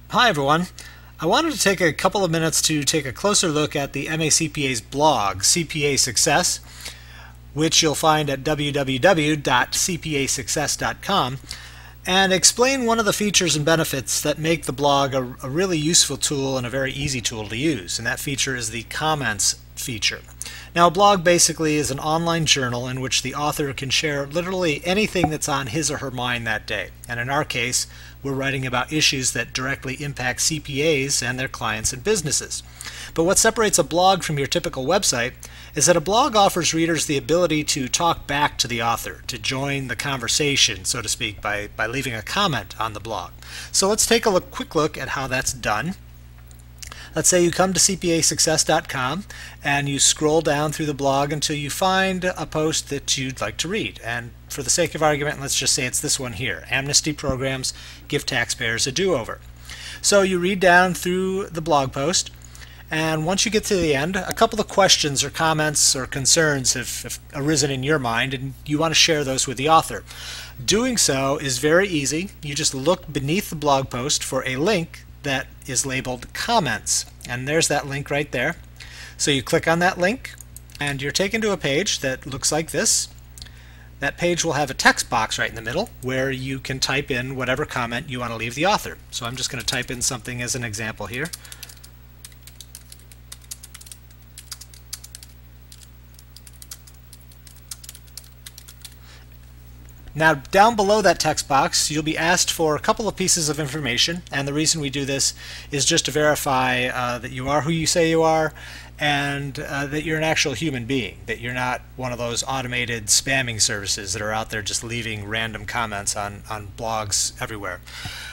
Hi everyone. I wanted to take a couple of minutes to take a closer look at the MACPA's blog, CPA Success, which you'll find at www.cpasuccess.com, and explain one of the features and benefits that make the blog a really useful tool and a very easy tool to use, and that feature is the comments feature. Now, a blog basically is an online journal in which the author can share literally anything that's on his or her mind that day. And in our case, we're writing about issues that directly impact CPAs and their clients and businesses. But what separates a blog from your typical website is that a blog offers readers the ability to talk back to the author, to join the conversation, so to speak, by leaving a comment on the blog. So let's take a quick look at how that's done. Let's say you come to cpasuccess.com and you scroll down through the blog until you find a post that you'd like to read. And for the sake of argument, let's just say it's this one here: Amnesty Programs Give Taxpayers a Do-Over. So you read down through the blog post, and once you get to the end, a couple of questions or comments or concerns have arisen in your mind, and you want to share those with the author. Doing so is very easy. You just look beneath the blog post for a link that is labeled comments, and there's that link right there. So you click on that link and you're taken to a page that looks like this. That page will have a text box right in the middle where you can type in whatever comment you want to leave the author. So I'm just going to type in something as an example here. Now, down below that text box, you'll be asked for a couple of pieces of information, and the reason we do this is just to verify that you are who you say you are, and that you're an actual human being, that you're not one of those automated spamming services that are out there just leaving random comments on blogs everywhere.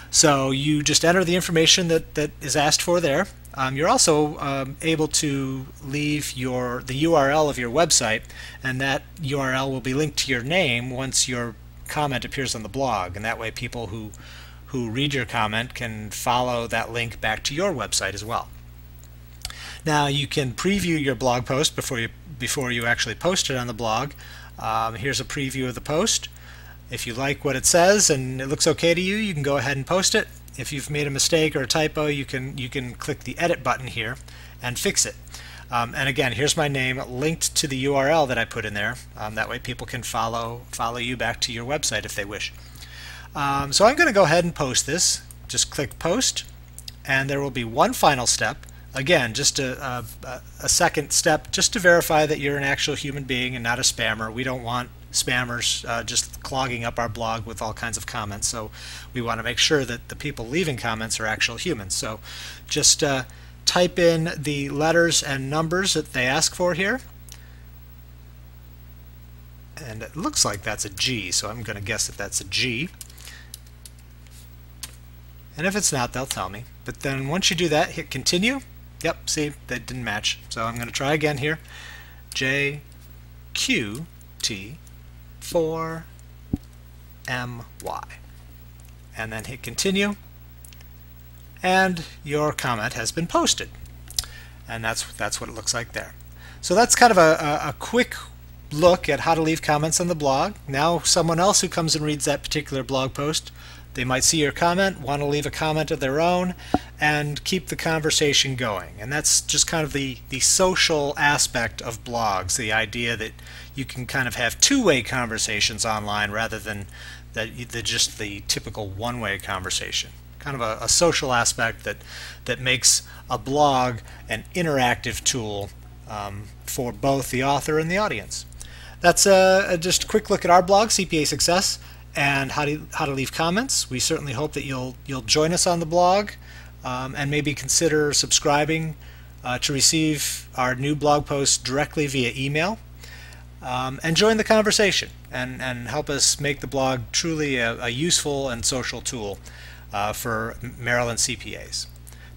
So you just enter the information that is asked for there. You're also able to leave the URL of your website, and that URL will be linked to your name once your comment appears on the blog, and that way people who read your comment can follow that link back to your website as well. Now, you can preview your blog post before you actually post it on the blog. Here's a preview of the post. If you like what it says and it looks okay to you, you can go ahead and post it. If you've made a mistake or a typo, you can click the edit button here and fix it. And again, here's my name linked to the URL that I put in there. That way people can follow you back to your website if they wish. So I'm going to go ahead and post this. Just click post, and there will be one final step. Again, just a second step just to verify that you're an actual human being and not a spammer. We don't want spammers just clogging up our blog with all kinds of comments. So we want to make sure that the people leaving comments are actual humans. So just type in the letters and numbers that they ask for here. And it looks like that's a G, so I'm going to guess that that's a G. And if it's not, they'll tell me. But then once you do that, hit continue. Yep, see, that didn't match. So I'm going to try again here. JQT4MY. And then hit continue. And your comment has been posted. And that's what it looks like there. So that's kind of a quick look at how to leave comments on the blog. Now someone else who comes and reads that particular blog post, they might see your comment, want to leave a comment of their own, and keep the conversation going. And that's just kind of the social aspect of blogs, the idea that you can kind of have two-way conversations online rather than just the typical one-way conversation. Kind of a social aspect that makes a blog an interactive tool for both the author and the audience. That's just a quick look at our blog, CPA Success, and how to leave comments. We certainly hope that you'll join us on the blog and maybe consider subscribing to receive our new blog posts directly via email. And join the conversation and help us make the blog truly a useful and social tool for Maryland CPAs.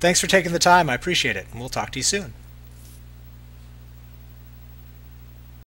Thanks for taking the time. I appreciate it, and we'll talk to you soon.